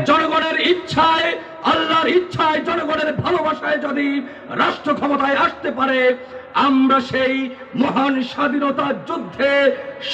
জনগণের ইচ্ছায়, আল্লাহর ইচ্ছায়, জনগণের ভালোবাসায় যদি রাষ্ট্র ক্ষমতায় আসতে পারে, আমরা সেই মহান স্বাধীনতা যুদ্ধে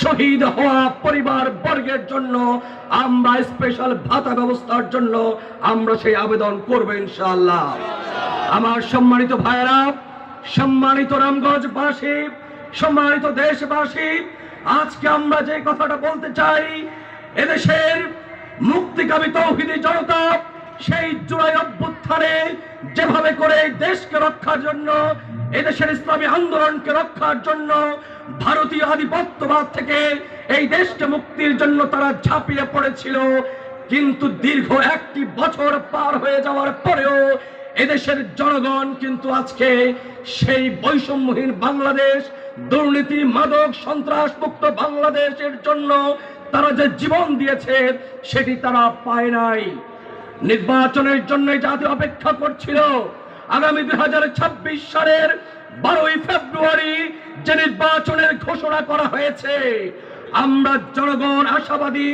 শহীদ হওয়া পরিবার বর্গের জন্য আমরা স্পেশাল ভাতা ব্যবস্থার জন্য আমরা সেই আবেদন করব ইনশাআল্লাহ। আমার সম্মানিত ভাইরা, সম্মানিত রামগঞ্জবাসী, সম্মানিত দেশবাসী, আজকে আমরা যে কথাটা বলতে চাই, এদেশের মুক্তিকামী তৌহিদি জনতা সেই জুলাই অভ্যুত্থানে যেভাবে করে দেশকে রক্ষার জন্য, এদেশের ইসলামী আন্দোলনকে রক্ষার জন্য, ভারতীয় আধিপত্যবাদ থেকে এই দেশকে মুক্তির জন্য তারা ঝাঁপিয়ে পড়েছিল, কিন্তু দীর্ঘ একটি বছর পার হয়ে যাওয়ার পরেও এদেশের জনগণ কিন্তু আজকে সেই বৈষম্যহীন বাংলাদেশ, দুর্নীতি, মাদক, সন্ত্রাস মুক্ত বাংলাদেশের জন্য তারা যে জীবন দিয়েছে সেটি তারা পায় নাই। নির্বাচনের জন্য জাতি অপেক্ষা করছিল। আগামী 2026 সালের 12ই ফেব্রুয়ারি যে নির্বাচনের ঘোষণা করা হয়েছে, আমরা জনগণ আশাবাদী।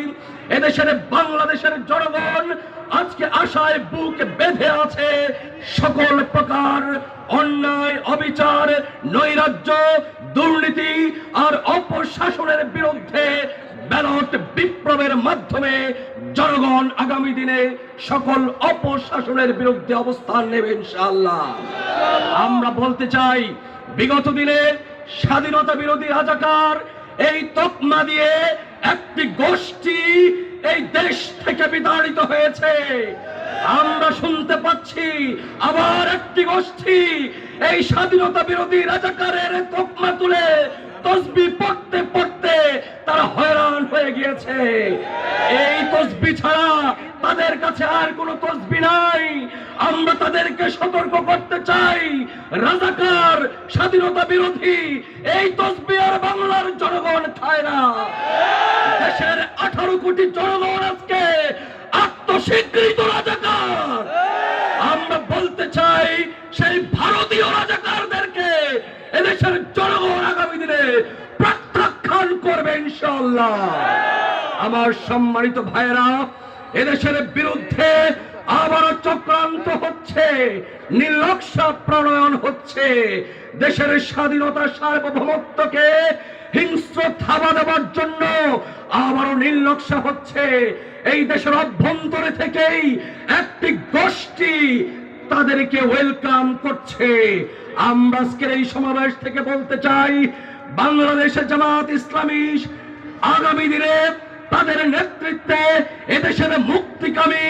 এদেশের বাংলাদেশের জনগণ আজকে আশায় বুক বেঁধে আছে। সকল প্রকার অন্যায়, অবিচার, নৈরাজ্য, দুর্নীতি আর অপশাসনের বিরুদ্ধে ব্যালট বিপ্লবের মাধ্যমে জনগণ আগামী দিনে সকল অপশাসনের বিরুদ্ধে অবস্থান নেবে ইনশাআল্লাহ। আমরা বলতে চাই, বিগত দিনে স্বাধীনতা বিরোধী রাজাকার এই তকমা দিয়ে একটি গোষ্ঠী এই দেশ থেকে বিতাড়িত হয়েছে। আমরা শুনতে পাচ্ছি আবার একটি গোষ্ঠী এই স্বাধীনতা বিরোধী রাজাকারের তকমা তুলে তসবিহ পড়তে পড়তে তারা হয়রান হয়ে গিয়েছে। এই তসবিহ ছাড়া তাদের কাছে আর কোনো তসবিহ নাই। আমরা তাদেরকে সতর্ক করতে চাই, রাজাকার, স্বাধীনতা বিরোধী এই তসবিহ আর বাংলার জনগণ খায় না। দেশের 18 কোটি জনগণ আজকে আত্মস্বীকৃত রাজাকার। আমরা বলতে চাই, সেই ভারতীয় রাজাকারদেরকে এদেশের জনগণ আগামী দিনে প্রত্যাখ্যান করবে ইনশাআল্লাহ। আমার সম্মানিত ভাইরা, এদেশের বিরুদ্ধে আবারও চক্রান্ত হচ্ছে, নির্লজ্জা প্রণয়ন হচ্ছে। দেশের স্বাধীনতা, সার্বভৌমত্বকে হিংস্র থাবা দেওয়ার জন্য আবারও নির্লজ্জা হচ্ছে। এই দেশের অভ্যন্তরে থেকেই একটি গোষ্ঠী তাদেরকে ওয়েলকাম করছে। আমরা আজকের এই সমাবেশ থেকে বলতে চাই, বাংলাদেশের জামাত ইসলামী আগামী দিনে তাদের নেতৃত্বে এদেশের মুক্তিকামী,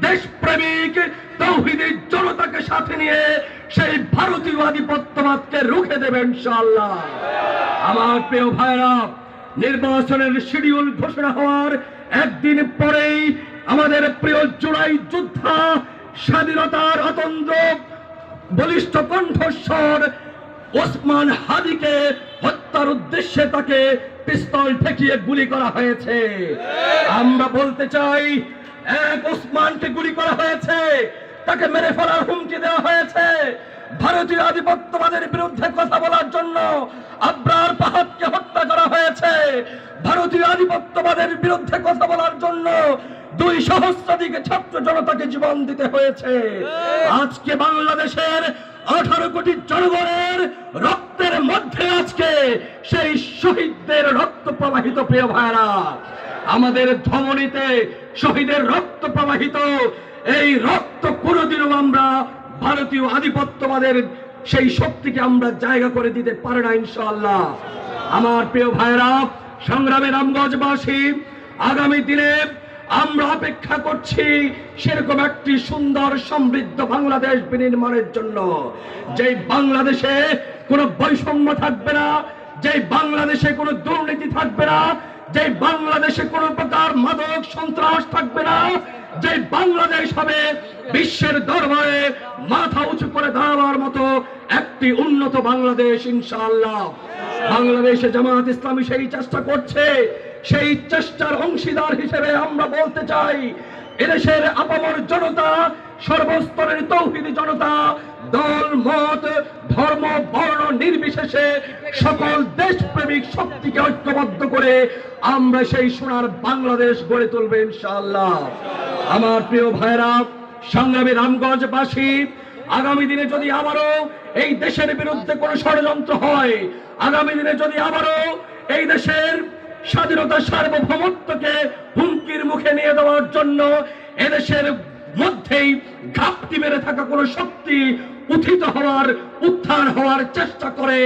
দেশপ্রেমিক, তৌহিদি জনতাকে সাথে নিয়ে সেই ভারতীয় আধিপত্যবাদকে রুখে দেবে ইনশাআল্লাহ। আমার প্রিয় ভাইরা, নির্বাচনের শিডিউল ঘোষণা হওয়ার একদিন পরেই আমাদের প্রিয় জুলাই যোদ্ধা, স্বাধীনতার অতন্দ্র বলিষ্ঠ কণ্ঠস্বর ওসমান হাদিকে হত্যার উদ্দেশ্যে তাকে পিস্তল ঠেকিয়ে গুলি করা হয়েছে। আমরা বলতে চাই, এক ওসমানকে গুলি করা হয়েছে, তাকে মেরে ফেলার হুমকি দেওয়া হয়েছে। ভারতীয় আধিপত্যবাদের বিরুদ্ধে কথা বলার জন্য আবরার ফাহাদকে হত্যা করা হয়েছে। ভারতীয় আধিপত্যবাদের বিরুদ্ধে কথা বলার জন্য 2 সহস্রাধিক ছাত্র জনতাকে জীবন দিতে হয়েছে। আজকে বাংলাদেশের 18 কোটি জনগণের রক্তের মধ্যে আজকে সেই শহীদদের রক্ত প্রবাহিত। প্রিয় ভাইরা, আমাদের ধমনীতে শহীদের রক্ত প্রবাহিত। এই রক্ত কোনোদিনও আমরা ভারতীয় আধিপত্যবাদের সেই শক্তিকে আমরা জায়গা করে দিতে পারে না ইনশাআল্লাহ। আমার প্রিয় ভাইরা, সংগ্রামী রামগঞ্জবাসী, আগামী দিনে আমরা অপেক্ষা করছি সেরকম একটি সুন্দর সমৃদ্ধ বাংলাদেশ বিনির্মাণের জন্য, যে বাংলাদেশে কোনো বৈষম্য থাকবে না, যে বাংলাদেশে কোনো দুর্নীতি থাকবে না, যে বাংলাদেশে কোনো প্রকার মাদক সন্ত্রাস থাকবে না, যে বাংলাদেশ হবে বিশ্বের দরবারে মাথা উঁচু করে দাঁড়াবার মতো একটি উন্নত বাংলাদেশ ইনশাআল্লাহ। বাংলাদেশে জামাত ইসলামী সেই চেষ্টা করছে। সেই চেষ্টার অংশীদার হিসেবে আমরা বলতে চাই, এদেশের আপামর জনতা, সর্বস্তরের তৌহিদি জনতা দল মত ধর্ম বর্ণ নির্বিশেষে সকল দেশপ্রেমিক শক্তিকে ঐক্যবদ্ধ করে আমরা সেই সোনার বাংলাদেশ গড়ে তুলব ইনশাআল্লাহ। আমার প্রিয় ভাইরা, সংগ্রামী রামগঞ্জবাসী, আগামী দিনে যদি আবারও এই দেশের বিরুদ্ধে কোন ষড়যন্ত্র হয়, আগামী দিনে যদি আবারও এই দেশের স্বাধীনতা সার্বভৌমত্বকে হুমকির মুখে নিয়ে দেওয়ার জন্য এদেশের মধ্যেই ঘাপটি মেরে থাকা কোন শক্তি উত্থান হওয়ার চেষ্টা করে,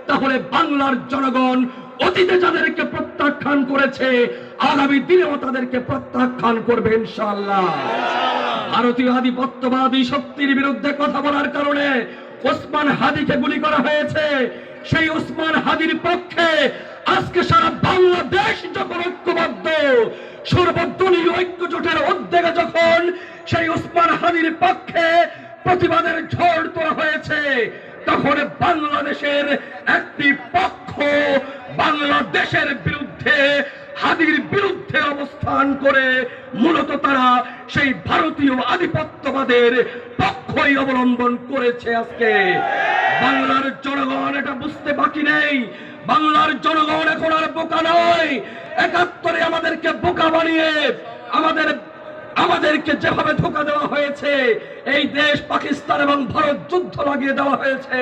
তাহলে বাংলার জনগণ অতীতে যাদেরকে প্রত্যাখ্যান করেছে আগামী দিনেও তাদেরকে প্রত্যাখ্যান করবে ইনশাআল্লাহ। ভারতীয় আধিপত্যবাদী শক্তির বিরুদ্ধে কথা বলার কারণে ওসমান হাদিকে গুলি করা হয়েছে। সেই ওসমান হাদির পক্ষে আজকে সারা বাংলাদেশ যখন ঐক্যবদ্ধ, সর্বদলীয় ঐক্যজোটের উদ্যোগে যখন সেই ওসমান হাদির পক্ষে প্রতিবাদের ঝড় তোলা হয়েছে, তখন বাংলাদেশের একটি পক্ষ বাংলাদেশের বিরুদ্ধে, হাদির বিরুদ্ধে অবস্থান করে মূলত তারা সেই ভারতীয় আধিপত্যবাদের পক্ষই অবলম্বন করেছে। আজকে বাংলার জনগণ এটা বুঝতে বাকি নেই। বাংলার জনগণ এখন আর বোকা নয়। ৭১ আমাদেরকে বোকা বানিয়ে আমাদেরকে যেভাবে ধোঁকা দেওয়া হয়েছে, এই দেশ পাকিস্তান এবং ভারত যুদ্ধ লাগিয়ে দেওয়া হয়েছে,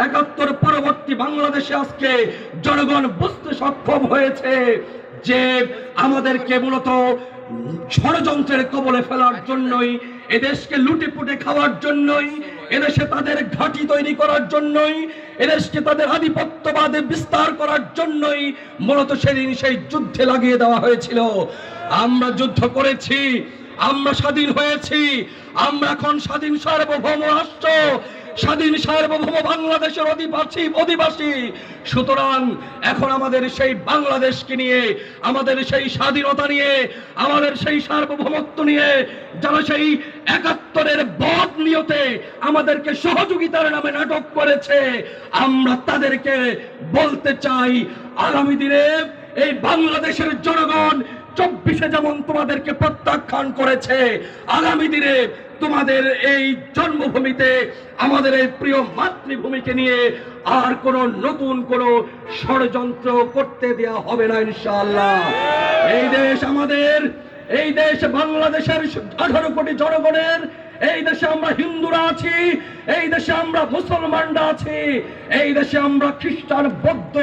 ৭১ পরবর্তী বাংলাদেশে আজকে জনগণ বুঝতে সক্ষম হয়েছে যে আমাদেরকে মূলত ষড়যন্ত্রের কবলে ফেলার জন্যই, এদেশকে লুটে পুটে খাওয়ার জন্যই, এদেশে তাদের ঘাঁটি তৈরি করার জন্যই, এদেশকে তাদের আধিপত্যবাদে বিস্তার করার জন্যই মূলত সেদিন সেই যুদ্ধে লাগিয়ে দেওয়া হয়েছিল। আমরা যুদ্ধ করেছি, আমরা স্বাধীন হয়েছি, আমরা এখন স্বাধীন সার্বভৌম রাষ্ট্র, স্বাধীন সার্বভৌম বাংলাদেশের অধিবাসী। সুতরাং এখন আমাদের সেই বাংলাদেশকে নিয়ে, আমাদের সেই স্বাধীনতা নিয়ে, আমাদের সেই সার্বভৌমত্ব নিয়ে যারা সেই ৭১ বদ নিয়তে আমাদেরকে সহযোগিতার নামে নাটক করেছে, আমরা তাদেরকে বলতে চাই, আগামী দিনে এই বাংলাদেশের জনগণ ২৪-এ যেমন তোমাদেরকে প্রত্যাখ্যান করেছে, আগামী দিনে তোমাদের এই জন্মভূমিতে, আমাদের এই প্রিয় মাতৃভূমিকে নিয়ে আর কোন নতুন কোন ষড়যন্ত্র করতে দেওয়া হবে না ইনশাআল্লাহ। এই দেশ আমাদের, এই দেশ বাংলাদেশের ১৮ কোটি জনগণের। এই দেশে আমরা হিন্দুরা আছি, এই দেশে আমরা মুসলমানরা আছি, এই দেশে আমরা খ্রিস্টান বৌদ্ধ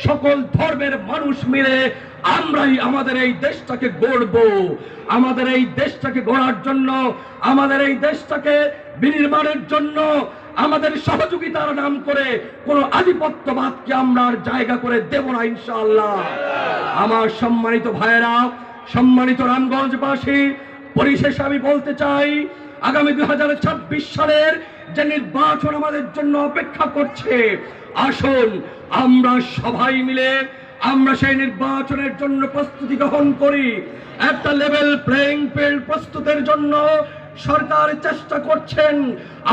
সকল ধর্মের মানুষ মিলে আমরাই আমাদের এই দেশটাকে গড়ব। আমাদের এই দেশটাকে গড়ার জন্য, আমাদের এই দেশটাকে বিনির্মাণের জন্য আমাদের সহযোগিতার নাম করে কোন আধিপত্যবাদকে আমরা আর জায়গা করে দেব না ইনশাআল্লাহ। আমার সম্মানিত ভাইয়েরা, সম্মানিত রামগঞ্জবাসী, পরিশেষে আমি বলতে চাই, আগামী ২০২৬ সালের যে নির্বাচন আমাদের জন্য অপেক্ষা করছে, আসুন আমরা সবাই মিলে আমরা সেই নির্বাচনের জন্য প্রস্তুতি গ্রহণ করি। একটা লেভেল প্লেইং ফিল্ড প্রস্তুতের জন্য সরকার চেষ্টা করছেন।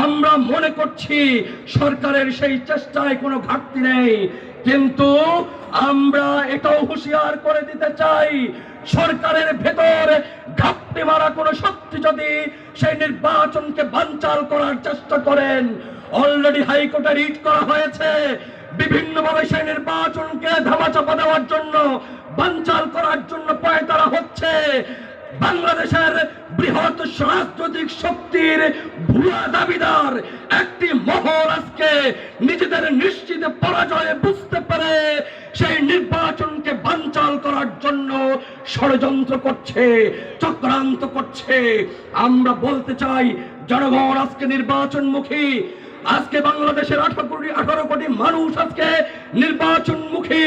আমরা মনে করছি সরকারের সেই চেষ্টায় কোনো ঘাটতি নেই, কিন্তু আমরা এটাও হুঁশিয়ার করে দিতে চাই, সরকারের ভেতর ঘাপটি মারা কোনো শক্তি যদি সেই নির্বাচনকে বানচাল করার চেষ্টা করেন, অলরেডি হাইকোর্টে রিট করা হয়েছে, বিভিন্নভাবে সেই নির্বাচনকে ধামাচাপা দেওয়ার জন্য, বানচাল করার জন্য পায়তারা হচ্ছে। বাংলাদেশের বৃহৎ রাজনৈতিক শক্তির ভুয়া দাবিদার একটি মহল আজকে নিজেদের নিশ্চিত পরাজয়ে বুঝতে পারে সেই নির্বাচনকে বানচাল করার জন্য ষড়যন্ত্র করছে, চক্রান্ত করছে। আমরা বলতে চাই, জনগণ আজকে নির্বাচনমুখী। আজকে বাংলাদেশের 18 কোটি মানুষ আজকে নির্বাচনমুখী।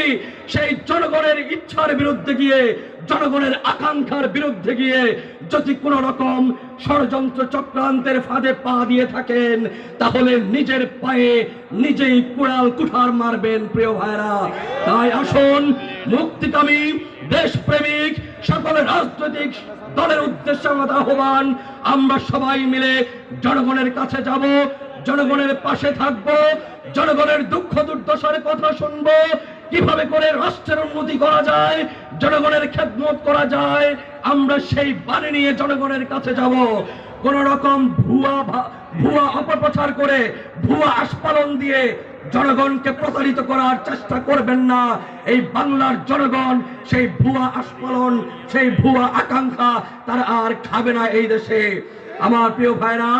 সেই জনগণের ইচ্ছার বিরুদ্ধে গিয়ে, জনগণের আকাঙ্ক্ষার বিরুদ্ধে গিয়ে যদি কোন রকম ষড়যন্ত্র চক্রান্তের ফাঁদে পা দিয়ে থাকেন, তাহলে নিজের পায়ে নিজেই কুঠার মারবেন প্রিয় ভাইরা। তাই আসুন, মুক্তিকামী দেশপ্রেমিক সকল রাজনৈতিক দলের উদ্দেশ্যে আমাদের আহ্বান, আমরা সবাই মিলে জনগণের কাছে যাব, জনগণের পাশে থাকবো, জনগণের দুঃখ দুর্দশার কথা শুনবো, কিভাবে করে রাষ্ট্রের উন্নতি করা যায়, জনগণের খেদমত করা যায়, আমরা সেই বাণী নিয়ে জনগণের কাছে যাব। কোন রকম ভুয়া অপপ্রচার করে ভুয়া আস্ফালন দিয়ে জনগণকে প্রতারিত করার চেষ্টা করবেন না। এই বাংলার জনগণ সেই ভুয়া আস্ফালন, সেই ভুয়া আকাঙ্ক্ষা তারা আর খাবে না এই দেশে। আমার প্রিয় ভাইরা,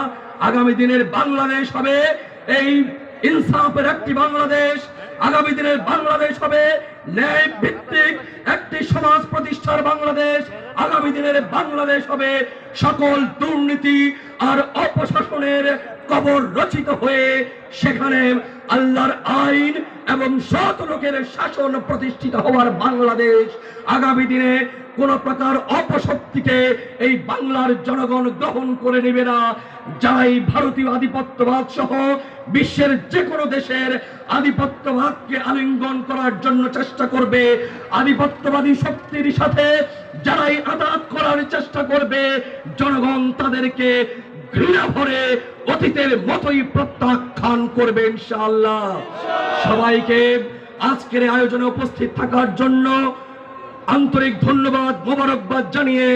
আগামী দিনের বাংলাদেশ হবে এই ইনসাফের একটি বাংলাদেশ। আগামী দিনের বাংলাদেশ হবে ন্যায় ভিত্তিক একটি সমাজ প্রতিষ্ঠার বাংলাদেশ। আগামী দিনের বাংলাদেশ হবে সকল দুর্নীতি আর অপশাসনের কবর রচিত হয়ে সেখানে আল্লাহর আইন এবং সৎ লোকের শাসন প্রতিষ্ঠিত হওয়ার বাংলাদেশ। আগামী দিনে কোন প্রকার অপশক্তিকে এই বাংলার জনগণ গ্রহণ করে নেবে না। যাই ভারতীয় আধিপত্যবাদ সহ বিশ্বের যে কোনো দেশের আধিপত্যবাদকে আলিঙ্গন করার জন্য চেষ্টা করবে, আধিপত্যবাদী শক্তির সাথে যারাই আঘাত করার চেষ্টা করবে, জনগণ তাদেরকে ঘৃণা ভরে অতীতের মতোই প্রত্যাখ্যান করবে ইনশাআল্লাহ। সবাইকে আজকের আয়োজনে উপস্থিত থাকার জন্য আন্তরিক ধন্যবাদ, মোবারকবাদ জানিয়ে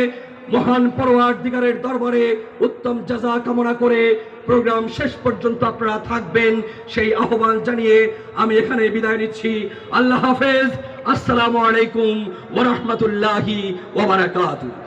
মহান পরওয়ারদিগারের দরবারে উত্তম জাযা কামনা করে প্রোগ্রাম শেষ পর্যন্ত আপনারা থাকবেন সেই আহ্বান জানিয়ে আমি এখানে বিদায় নিচ্ছি। আল্লাহ হাফেজ। আসসালামু আলাইকুম ওয়া রাহমাতুল্লাহি ওয়া বারাকাতুহু।